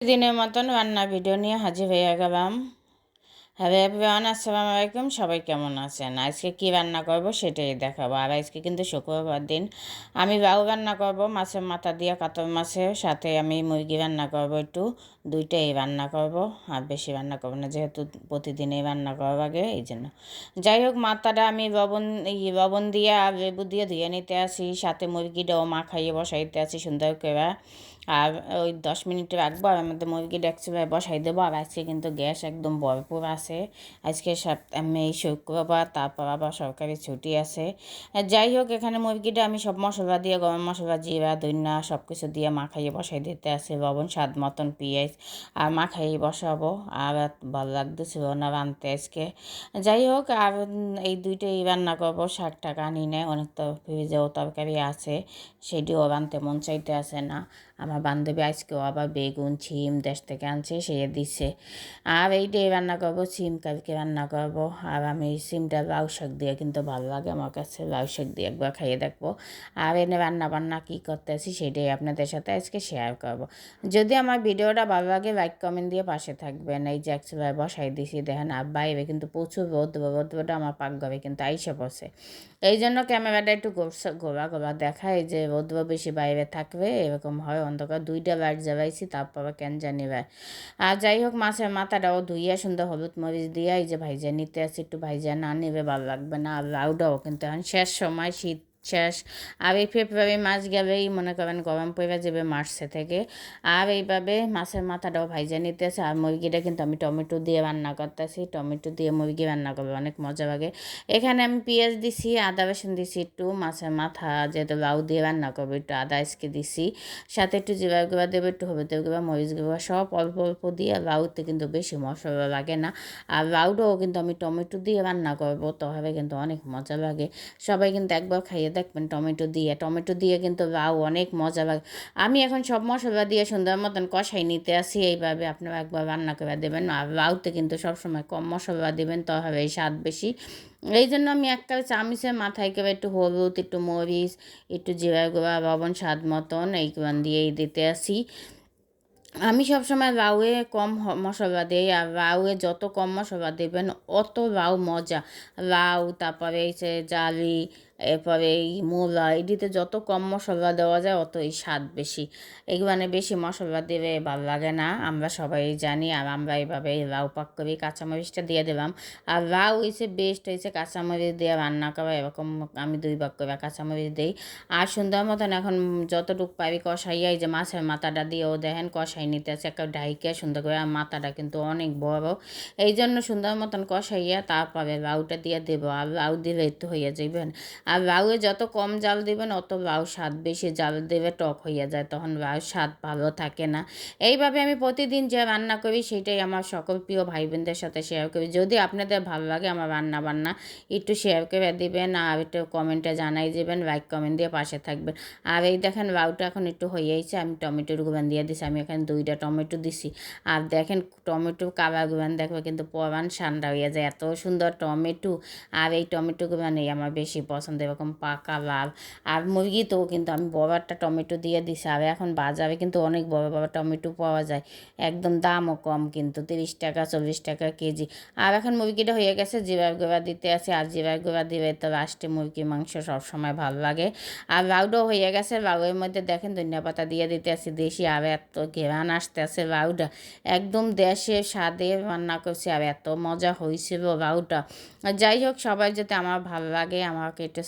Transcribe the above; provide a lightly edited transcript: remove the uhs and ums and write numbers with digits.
দিনের মতন রান্না ভিডিও নিয়ে হাজির হয়ে গেলাম। হ্যালো এভরিওয়ান, আসসালামু আলাইকুম। সবাই কেমন আছেন? আজকে কি রান্না করব সেটাই দেখাবো। আর আজকে কিন্তু শুক্রবার দিন। আমি লাউ রান্না করব মাছের মাথা দিয়ে, কাতল মাছের সাথে আমি মুরগি রান্না করব একটু। দুইটাই রান্না করব, আর বেশি রান্না করবো না, যেহেতু প্রতিদিনই রান্না করার আগে এই জন্য। যাই হোক, মাথাটা আমি লবণ দিয়ে আর লেবু দিয়ে ধুয়ে নিতে আসি, সাথে মুরগিটাও মাখাইয়ে বসাইতে আসি সুন্দর করে। আর ওই 10 মিনিট রাখবো, আর আমাদের মুরগি ডেক্সিভায় বসাই দেবো। আর আজকে কিন্তু গ্যাস একদম ভরপুর আছে। আজকে এই শুক্রবার, তারপর আবার সরকারি ছুটি আছে। যাই হোক, এখানে মুরগিটা আমি সব মশলা দিয়ে, গরম মশলা, জিরা, ধনিয়া সব কিছু দিয়ে মাখাইয়ে বসাই দিতে আসে, লবণ স্বাদ মতন, পেঁয়াজ আর মাখাইয়ে বসাবো। আর ভালো লাগতেছিল না রানতে আজকে। যাই হোক, আর এই দুইটাই রান্না করবো। শাক টাক আনি নেই, অনেক তো ফ্রিজেও তরকারি আছে, সেটিও রানতে মন চাইতে আসে না। আমার বান্ধবী আজকেও আবার বেগুন ছিম দেশ থেকে আনছে, সে দিচ্ছে। আর এইটাই রান্না করবো, সিম কালকে রান্না করবো। আর আমি সিমটা লাউ শাক দিয়ে কিন্তু ভালো লাগে আমার কাছে, লাউ শাক দিয়ে একবার খাইয়ে দেখবো। আর এনে রান্না বান্না কী করতেছি সেটাই আপনাদের সাথে আজকে শেয়ার করবো। যদি আমার ভিডিওটা ভালো লাগে, লাইক কমেন্ট দিয়ে পাশে থাকবেন। এই যে একচুয়ালি বসাই দিছি দেখেন, আর বাইরে কিন্তু প্রচুর রোদটা আমার পাকঘরে কিন্তু আইসে বসে। এই জন্য ক্যামেরাটা একটু গোলা গোলা দেখায়, যে রোদ বেশি বাইরে থাকবে এরকম হয়। অন্ধকার 2টা লাইট জ্বালাইছি, তারপর কেন জানি ভাই। আর যাই হোক, মাছের মাথাটাও ধুইয়া সুন্দর হলুদ মরিচ দিয়ে এই যে ভাইজা নিতে আসি। একটু ভাইজা না নিবে ভালো লাগবে না। আর লাউটাও কিন্তু এখন শেষ সময়, শীত শেষ। আর এই ফেব্রুয়ারি মাস গেলেই মনে করেন গরম পড়ে যাবে মার্চে থেকে। আর এইভাবে মাছের মাথাটাও ভাইজা নিতেছে। আর মুরগিটা কিন্তু আমি টমেটো দিয়ে রান্না করতেছি, টমেটো দিয়ে মুরগি রান্না করবে অনেক মজা লাগে। এখানে আমি পেঁয়াজ দিছি, আদা রসুন দিছি একটু। মাছের মাথা যেহেতু লাউ দিয়ে রান্না করবো, একটু আদা আজকে দিছি, সাথে একটু জিরা গুঁড়া দেবো, একটু হলুদের গুঁড়া, মরিচ গুঁড়া, সব অল্প অল্প দিয়ে। লাউতে কিন্তু বেশি মশলা লাগে না। আর লাউটাও কিন্তু আমি টমেটো দিয়ে রান্না করবো, তাহলে কিন্তু অনেক মজা লাগে। সবাই কিন্তু একবার খাইয়ে দেখবেন টমেটো দিয়ে কিন্তু লাউ অনেক মজা লাগে। আমি এখন সব মশলা দিয়ে সুন্দর মতন কষাই নিতে আসি। এইভাবে আপনারা একবার রান্না করে দেবেন। আর লাউতে কিন্তু সবসময় কম মশলা দেবেন, তাহলে এই স্বাদ বেশি। এই জন্য আমি একটা চামচের মাথায় করে একটু হলুদ, একটু মরিচ, একটু জিরা গুঁড়া, লবণ স্বাদ মতন এইগুলো দিয়েই দিতে আসি। আমি সবসময় লাউয়ে কম মশলা দিই। আর লাউয়ে যত কম মশলা দেবেন অত লাউ মজা। লাউ, তারপরে এই যে জালি, এরপরে এই মূলা, এটিতে যত কম মশলা দেওয়া যায় অতই স্বাদ বেশি। এগুলো বেশি মশলা দিলে ভালো লাগে না, আমরা সবাই জানি। আর আমরা এইভাবে লাউ পাক করি, কাঁচামরিচটা দিয়ে দিলাম। আর লাউ হয়েছে বেস্ট হয়েছে কাঁচামরিচ দিয়ে রান্না করা, এরকম আমি 2 ভাগ করে কাঁচামরিচ দিই। আর সুন্দর মতন এখন যতটুকু পারি কষাইয়া, এই যে মাছের মাথাটা দিয়েও দেখেন কষাই নিতে আছে একটা ঢাইকে সুন্দর করে। আর মাথাটা কিন্তু অনেক বড়, এই জন্য সুন্দর মতন কষাইয়া তারপরে লাউটা দিয়ে দেবো। আর লাউ দিলে একটু হইয়া যাবেন। আর লাউয়ে যত কম জাল দিবেন অত লাউ স্বাদ বেশি, জাল দেবে টক হইয়া যায়, তখন লাউ স্বাদ ভালো থাকে না। এইভাবে আমি প্রতিদিন যে রান্না করি সেটাই আমার সকল প্রিয় ভাই বোনদের সাথে শেয়ার করি। যদি আপনাদের ভালো লাগে আমার রান্না বান্না, একটু শেয়ার করে দিবেন, আর একটু কমেন্টে জানাই দেবেন, লাইক কমেন্ট দিয়ে পাশে থাকবেন। আর এই দেখেন লাউটা এখন একটু হয়েইছে, আমি টমেটোর গুঁড়ান দিয়ে দিছি। আমি এখানে 2টা টমেটো দিছি। আর দেখেন টমেটো কালার গুঁড়ান দেখবে কিন্তু পরান ঠান্ডা হয়ে যায়, এত সুন্দর টমেটো। আর এই টমেটো গুঁড়ানই আমার বেশি পছন্দ, এরকম পাকা লাল। আর মুরগিতেও কিন্তু আমি বড় একটা টমেটো দিয়ে দিছি। আর এখন বাজারে কিন্তু অনেক বড় বড় টমেটো পাওয়া যায়, একদম দামও কম, কিন্তু 30 টাকা 40 টাকা কেজি। আর এখন মুরগিটা হয়ে গেছে, জিরার গুঁড়া দিতে আছে। আর জিরার গুঁড়া দিলে তো লাস্টে মুরগির মাংস সবসময় ভালো লাগে। আর লাউটাও হয়ে গেছে, লাউয়ের মধ্যে দেখেন ধনিয়া পাতা দিয়ে দিতে আছে দেশি। আর এত ঘেরান আসতে আছে লাউটা, একদম দেশে স্বাদে রান্না করছে, আর এত মজা হয়েছিল লাউটা। যাই হোক, সবাই যাতে আমার ভালো লাগে আমাকে একটু